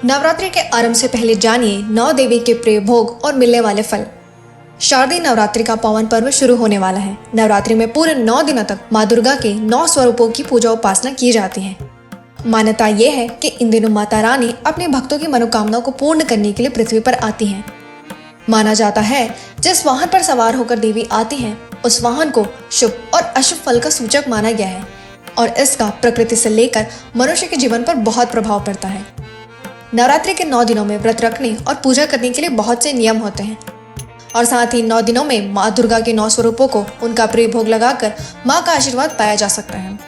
नवरात्रि के आरंभ से पहले जानिए 9 देवी के प्रिय भोग और मिलने वाले फल। शारदीय नवरात्रि का पावन पर्व शुरू होने वाला है। नवरात्रि में पूरे 9 दिनों तक माँ दुर्गा के 9 स्वरूपों की पूजा उपासना की जाती है। मान्यता ये है कि इन दिनों माता रानी अपने भक्तों की मनोकामनाओं को पूर्ण करने के लिए पृथ्वी पर आती हैं। माना जाता है जिस वाहन पर सवार होकर देवी आती हैं उस वाहन को शुभ और अशुभ फल का सूचक माना गया है और इसका प्रकृति से लेकर मनुष्य के जीवन पर बहुत प्रभाव पड़ता है। नवरात्रि के 9 दिनों में व्रत रखने और पूजा करने के लिए बहुत से नियम होते हैं और साथ ही 9 दिनों में माँ दुर्गा के 9 स्वरूपों को उनका प्रिय भोग लगाकर माँ का आशीर्वाद पाया जा सकता है।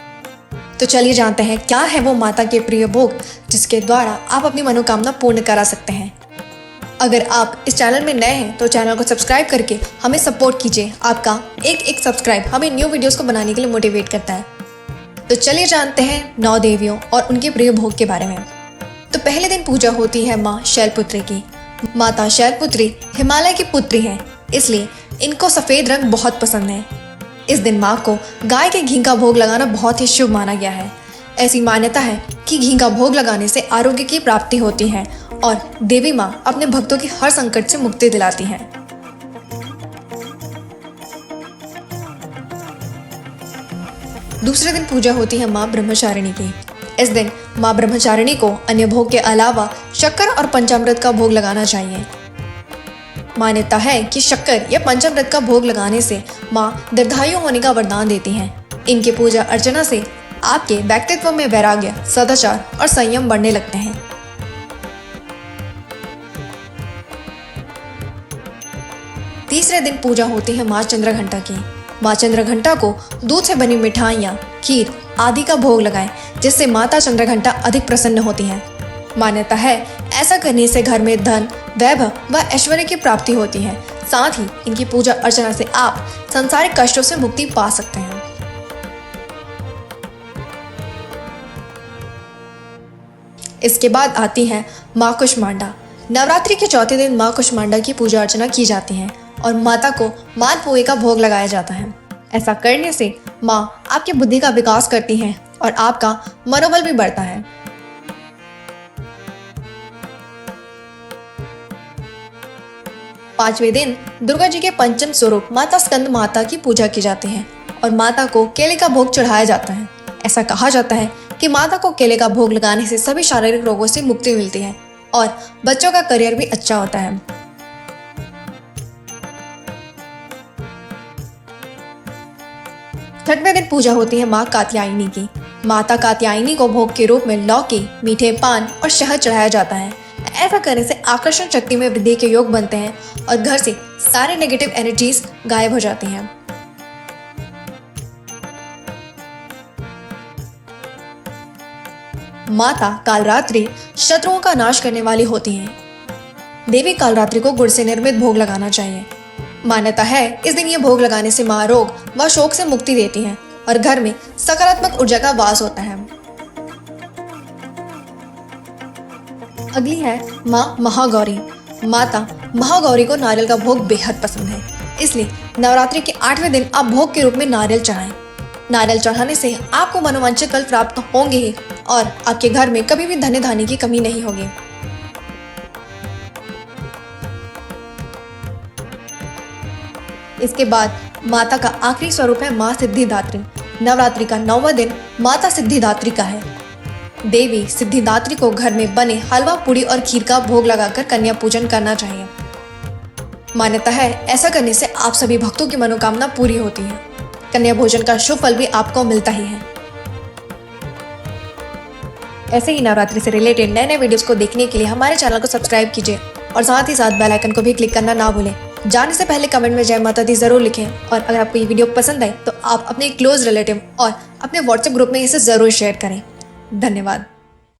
तो चलिए जानते हैं क्या है वो माता के प्रिय भोग जिसके द्वारा आप अपनी मनोकामना पूर्ण करा सकते हैं। अगर आप इस चैनल में नए हैं तो चैनल को सब्सक्राइब करके हमें सपोर्ट कीजिए। आपका एक सब्सक्राइब हमें न्यू वीडियोस को बनाने के लिए मोटिवेट करता है। तो चलिए जानते हैं 9 देवियों और उनके प्रिय भोग के बारे में। तो पहले दिन पूजा होती है माँ शैलपुत्री की। माता शैलपुत्री हिमालय की पुत्री हैं, इसलिए इनको सफ़ेद रंग बहुत पसंद है। इस दिन माँ को गाय के घी का भोग लगाना बहुत ही शुभ माना गया है। ऐसी मान्यता है कि घी का भोग लगाने से आरोग्य की प्राप्ति होती है और देवी माँ अपने भक्तों की हर संकट से मुक्ति दिलाती हैं। दूसरे दिन पूजा होती है माँ ब्रह्मचारिणी की। इस दिन माँ ब्रह्मचारिणी को अन्य भोग के अलावा शक्कर और पंचामृत का भोग लगाना चाहिए। मान्यता है कि शक्कर या पंचामृत का भोग लगाने से माँ दीर्घायु होने का वरदान देती हैं। इनकी पूजा अर्चना से आपके व्यक्तित्व में वैराग्य, सदाचार और संयम बढ़ने लगते हैं। तीसरे दिन पूजा होती है माँ चंद्रघंटा की। माँ चंद्रघंटा को दूध से बनी मिठाइयाँ, खीर आदि का भोग लगाएं, जिससे माता चंद्रघंटा अधिक प्रसन्न होती हैं। मान्यता है ऐसा करने से घर में धन, वैभव व ऐश्वर्य की प्राप्ति होती है। साथ ही इनकी पूजा अर्चना से आप सांसारिक कष्टों से मुक्ति पा सकते हैं। इसके बाद आती है माँ कुष्मांडा। नवरात्रि के चौथे दिन माँ कुष्मांडा की पूजा अर्चना की जाती है और माता को मालपुए का भोग लगाया जाता है। ऐसा करने से माँ आपकी बुद्धि का विकास करती हैं और आपका मनोबल भी बढ़ता है। पांचवें दिन दुर्गा जी के पंचम स्वरूप माता स्कंद माता की पूजा की जाती है और माता को केले का भोग चढ़ाया जाता है। ऐसा कहा जाता है कि माता को केले का भोग लगाने से सभी शारीरिक रोगों से मुक्ति मिलती है और बच्चों का करियर भी अच्छा होता है। छठवें दिन पूजा होती है माँ कात्यायनी की। माता कात्यायनी को भोग के रूप में लौकी, मीठे पान और शहद चढ़ाया जाता है। ऐसा करने से आकर्षण शक्ति में वृद्धि के योग बनते हैं और घर से सारे नेगेटिव एनर्जीज गायब हो जाती हैं। माता कालरात्रि शत्रुओं का नाश करने वाली होती हैं। देवी कालरात्रि को गुड़ से निर्मित भोग लगाना चाहिए। मान्यता है इस दिन ये भोग लगाने से माँ रोग व शोक से मुक्ति देती हैं और घर में सकारात्मक ऊर्जा का वास होता है। अगली है माँ महागौरी। माता महागौरी को नारियल का भोग बेहद पसंद है, इसलिए नवरात्रि के 8वें दिन आप भोग के रूप में नारियल चढ़ाएं। नारियल चढ़ाने से आपको मनोवांछित फल प्राप्त होंगे ही और आपके घर में कभी भी धन धान्य की कमी नहीं होगी। इसके बाद माता का आखिरी स्वरूप है माँ सिद्धिदात्री। नवरात्रि का 9वां दिन माता सिद्धिदात्री का है। देवी सिद्धिदात्री को घर में बने हलवा, पूड़ी और खीर का भोग लगाकर कन्या पूजन करना चाहिए। मान्यता है ऐसा करने से आप सभी भक्तों की मनोकामना पूरी होती है। कन्या भोजन का शुभ फल भी आपको मिलता ही है। ऐसे ही नवरात्रि से रिलेटेड नए वीडियोस को देखने के लिए हमारे चैनल को सब्सक्राइब कीजिए और साथ ही साथ बेल आइकन को भी क्लिक करना ना भूलें। जाने से पहले कमेंट में जय माता दी जरूर लिखें और अगर आपको ये वीडियो पसंद आए तो आप अपने क्लोज रिलेटिव और अपने व्हाट्सएप ग्रुप में इसे जरूर शेयर करें। धन्यवाद।